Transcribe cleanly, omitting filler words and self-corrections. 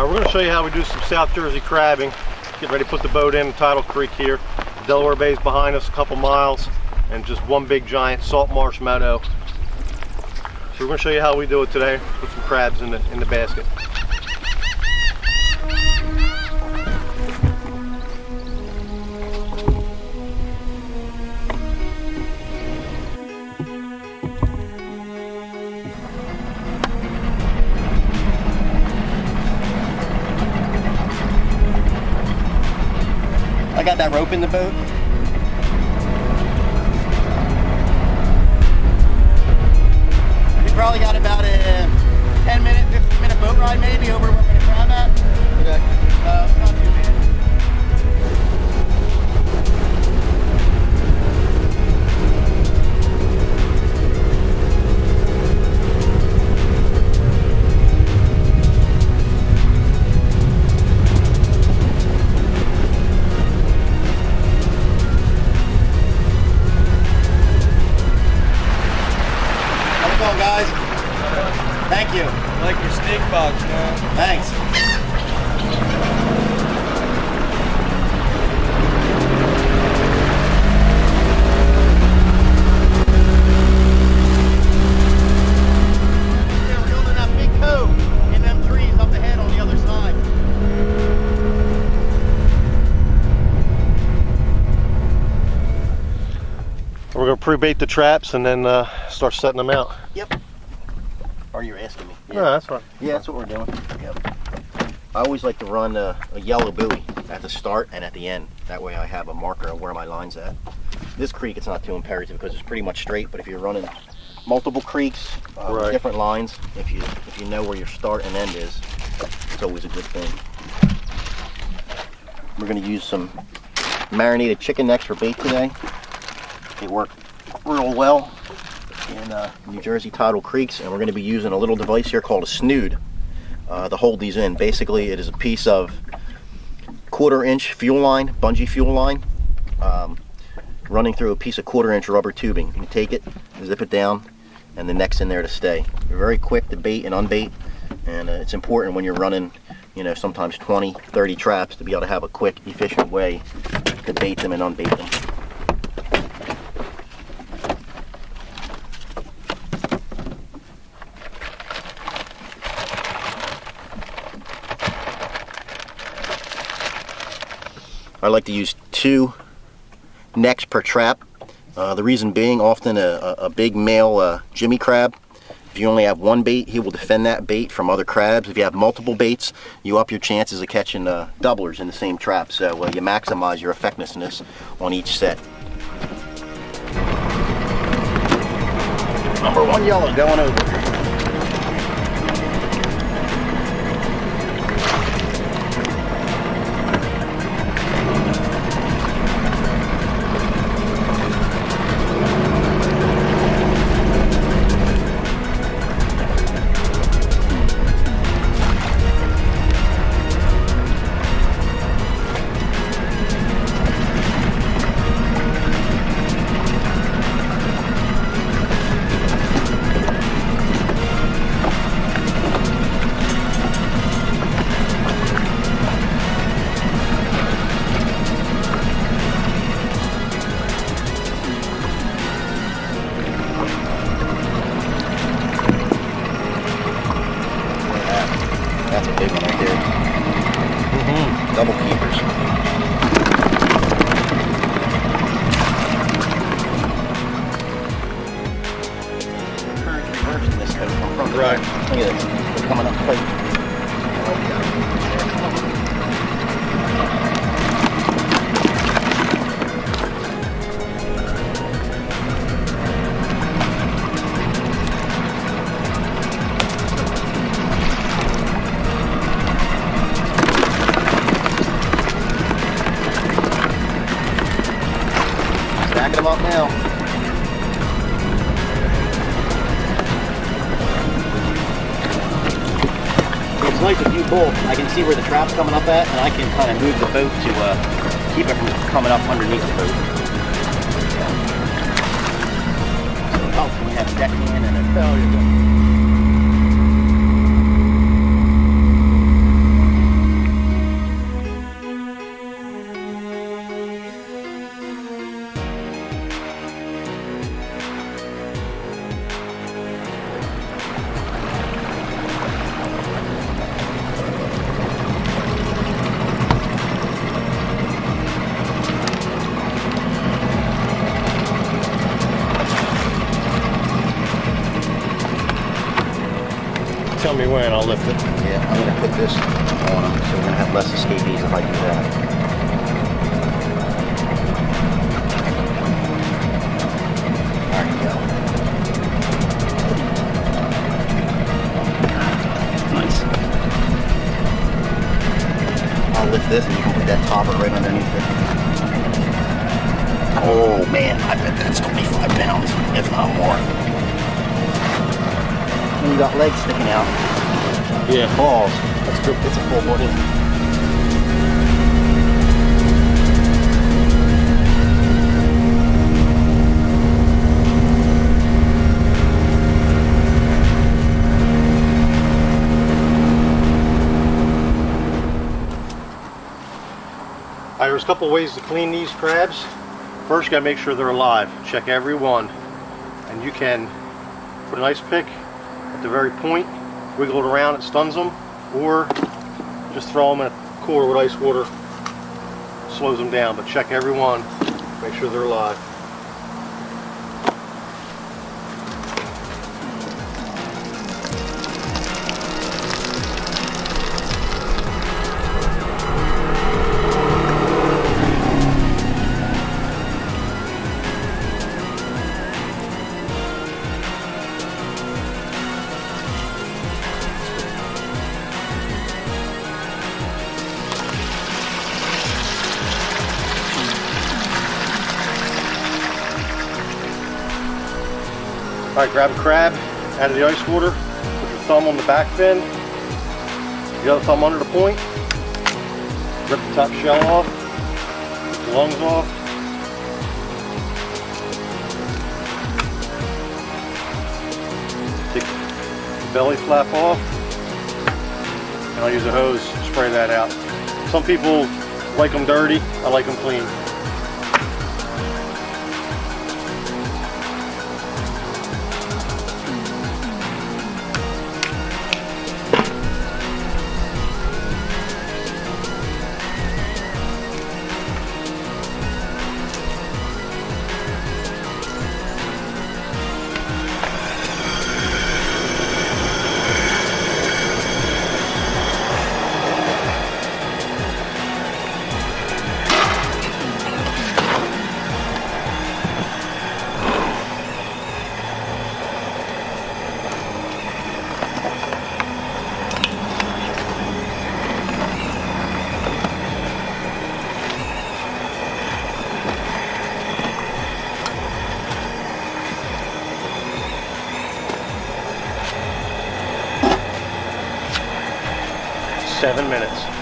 We're going to show you how we do some South Jersey crabbing. Get ready to put the boat in Tidal Creek here. Delaware Bay is behind us a couple miles, and just one big giant salt marsh meadow. So we're going to show you how we do it today. Put some crabs in the basket. I got that rope in the boat. We probably got about a 10-minute, 15-minute boat ride maybe over where we're going to crab at. Okay. Not too bad. Guys, thank you. I like your snake box, man. Thanks. We're building that big cove in them trees up ahead on the other side. We're going to pre-bait the traps and then start setting them out. Yep. Or you're asking me. Yeah, that's fine. Yeah, that's what we're doing. Yep. I always like to run a yellow buoy at the start and at the end. That way I have a marker of where my line's at. This creek, it's not too imperative because it's pretty much straight, but if you're running multiple creeks, right, different lines, if you know where your start and end is, it's always a good thing. We're going to use some marinated chicken necks for bait today. They work real well in New Jersey tidal creeks, and we're going to be using a little device here called a snood to hold these in. Basically, it is a piece of 1/4-inch fuel line, bungee fuel line, running through a piece of 1/4-inch rubber tubing. You take it, zip it down, and the neck's in there to stay. They're very quick to bait and unbait, and it's important when you're running, you know, sometimes 20, 30 traps to be able to have a quick, efficient way to bait them and unbait them. I like to use 2 necks per trap. The reason being, often a big male Jimmy crab, if you only have one bait, he will defend that bait from other crabs. If you have multiple baits, you up your chances of catching doublers in the same trap. So you maximize your effectiveness on each set. Number 1 yellow going over. That's a big one right there. Double keepers. Current's reversing this code from front. Right. Look at this. They're coming up tight. Stacking them up now. It's nice if you pull, I can see where the trap's coming up at, and I can kind of move the boat to keep it from coming up underneath the boat. So it helps when you have a deckhand and a failure. tell me when, I'll lift it. Yeah, I'm gonna put this on them, so we're gonna have less escapees if I do that. There you go. Nice. I'll lift this and you can put that topper right underneath it. Oh man, I bet that's 25 pounds, if not more. And you got legs sticking out. Yeah. Balls. That's good. It's a full body. Alright, there's a couple ways to clean these crabs. First, you gotta make sure they're alive. Check every one. And you can put an ice pick at the very point, wiggle it around, it stuns them, or just throw them in a cooler with ice water, slows them down. But check every one, make sure they're alive. Alright, grab a crab out of the ice water, put your thumb on the back fin, the other thumb under the point, rip the top shell off, rip the lungs off, take the belly flap off, and I'll use a hose to spray that out. Some people like them dirty, I like them clean. Seven minutes.